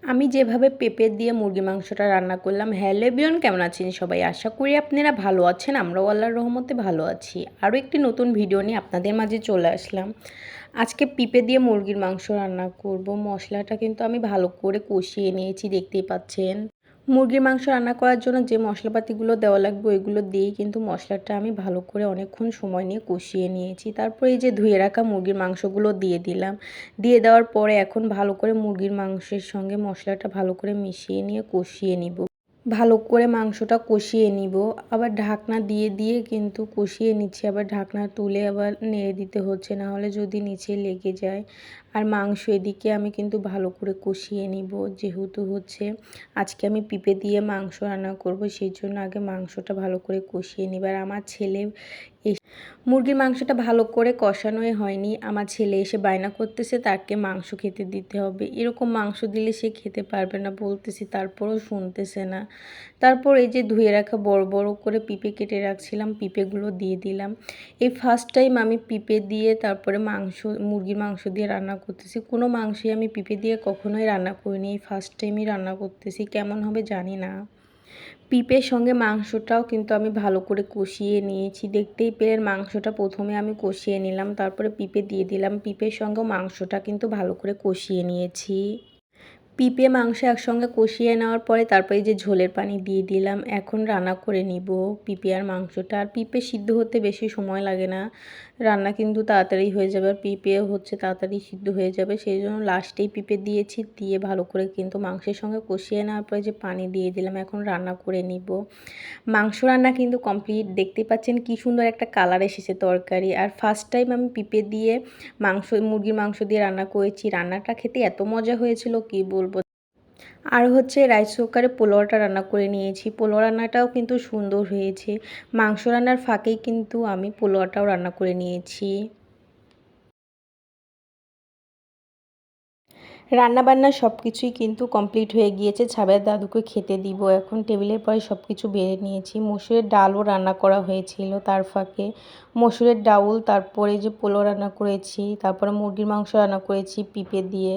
আমি যেভাবে পেঁপে দিয়ে মুরগির মাংসটা রান্না করলাম। হ্যালো এভরিওয়ান, কেমন আছেন সবাই? আশা করি আপনারা ভালো আছেন। আমরাও আল্লাহর রহমতে ভালো আছি। আরও একটি নতুন ভিডিও নিয়ে আপনাদের মাঝে চলে আসলাম। আজকে পেঁপে দিয়ে মুরগির মাংস রান্না করব। মশলাটা কিন্তু আমি ভালো করে কষিয়ে নিয়েছি, দেখতেই পাচ্ছেন। মুরগির মাংস রান্না করার জন্য যে মশলাপাতিগুলো দেওয়া লাগবে ওইগুলো দিয়েই কিন্তু মশলাটা আমি ভালো করে অনেকক্ষণ সময় নিয়ে কষিয়ে নিয়েছি। তারপরে এই যে ধুয়ে রাখা মুরগির মাংসগুলো দিয়ে দিলাম। দিয়ে দেওয়ার পরে এখন ভালো করে মুরগির মাংসের সঙ্গে মশলাটা ভালো করে মিশিয়ে নিয়ে কষিয়ে নিব। ভালো করে মাংসটা কষিয়ে নিব। আবার ঢাকনা দিয়ে দিয়ে কিন্তু কষিয়ে নিচ্ছি। আবার ঢাকনা তুলে আবার নেড়ে দিতে হচ্ছে, না হলে যদি নিচে লেগে যায়। আর মাংস এদিকে আমি কিন্তু ভালো করে কষিয়ে নিব। যেহেতু হচ্ছে আজকে আমি পেঁপে দিয়ে মাংস রান্না করব, সেই জন্য আগে মাংসটা ভালো করে কষিয়ে নিব। আর আমার ছেলে মুরগির মাংসটা ভালো করে কষানোই হয়নি। আমার ছেলে এসে বায়না করতেছে তাকে মাংস খেতে দিতে হবে। এরকম মাংস দিলে সে খেতে পারবে না বলতেছি, তারপরও শুনতেছে না। তারপর এই যে ধুয়ে রাখা বড় বড় করে পেঁপে কেটে রাখছিলাম, পেঁপেগুলো দিয়ে দিলাম। এই ফার্স্ট টাইম আমি পেঁপে দিয়ে তারপরে মুরগির মাংস দিয়ে রান্না করতেছি। কোনো মাংসই আমি পেঁপে দিয়ে কখনোই রান্না করিনি, এই ফার্স্ট টাইমই রান্না করতেছি। কেমন হবে জানি না। পেঁপের সঙ্গে মাংসটাও কিন্তু আমি ভালো করে কষিয়ে নিয়েছি। দেখতেই পেলেন মাংসটা প্রথমে আমি কষিয়ে নিলাম, তারপরে পেঁপে দিয়ে দিলাম। পেঁপের সঙ্গেও মাংসটা কিন্তু ভালো করে কষিয়ে নিয়েছি। পেঁপে মাংস একসঙ্গে কষিয়ে নেওয়ার পরে তারপরে যে ঝোলের পানি দিয়ে দিলাম। এখন রান্না করে নিব পেঁপে আর মাংসটা। আর পেঁপে সিদ্ধ হতে বেশি সময় লাগে না, রান্না কিন্তু তাড়াতাড়ি হয়ে যাবে। আর পেঁপেও হচ্ছে তাড়াতাড়ি সিদ্ধ হয়ে যাবে, সেই জন্য লাস্টেই পেঁপে দিয়েছি। দিয়ে ভালো করে কিন্তু মাংসের সঙ্গে কষিয়ে নেওয়ার পরে যে পানি দিয়ে দিলাম, এখন রান্না করে নিব। মাংস রান্না কিন্তু কমপ্লিট। দেখতে পাচ্ছেন কি সুন্দর একটা কালার এসেছে তরকারি। আর ফার্স্ট টাইম আমি পেঁপে দিয়ে মুরগির মাংস দিয়ে রান্না করেছি। রান্নাটা খেতে এত মজা হয়েছিল কি বলবো। আর হচ্ছে রাইস কুকারে পোলাওটা রান্না করে নিয়েছি। পোলাও রান্নাটাও কিন্তু সুন্দর হয়েছে। মাংস রান্নার ফাঁকেই কিন্তু আমি পোলাওটাও রান্না করে নিয়েছি। রান্নাবান্না সব কিছুই কিন্তু কমপ্লিট হয়ে গিয়েছে। ছাবের দাদুকে খেতে দিব। এখন টেবিলের পরে সব কিছু বেড়ে নিয়েছি। মসুরের ডালও রান্না করা হয়েছিল তার ফাঁকে। মসুরের ডাউল, তারপরে যে পোলাও রান্না করেছি, তারপরে মুরগির মাংস রান্না করেছি পেঁপে দিয়ে।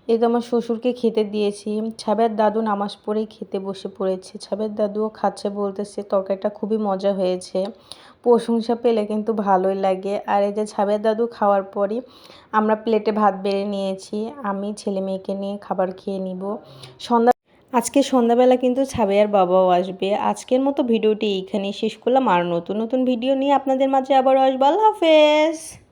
এই তো আমার শ্বশুরকে খেতে দিয়েছি। ছাবের দাদু নামাজ পড়েই খেতে বসে পড়েছে। ছাবের দাদুও খাচ্ছে, বলতেছে তরকারিটা খুবই মজা হয়েছে। প্রশংসা পেলে কিন্তু ভালোই লাগে। আর এই যে ছাবের দাদু খাওয়ার পরই আমরা প্লেটে ভাত বেড়ে নিয়েছি। আমি ছেলে মেয়েকে নিয়ে খাবার খেয়ে নিব। আজকে সন্ধ্যাবেলা কিন্তু ছাবেয়ার বাবাও আসবে। আজকের মতো ভিডিওটি এইখানেই শেষ করলাম। আর নতুন নতুন ভিডিও নিয়ে আপনাদের মাঝে আবারও আসবো। আল্লাহ হাফেজ।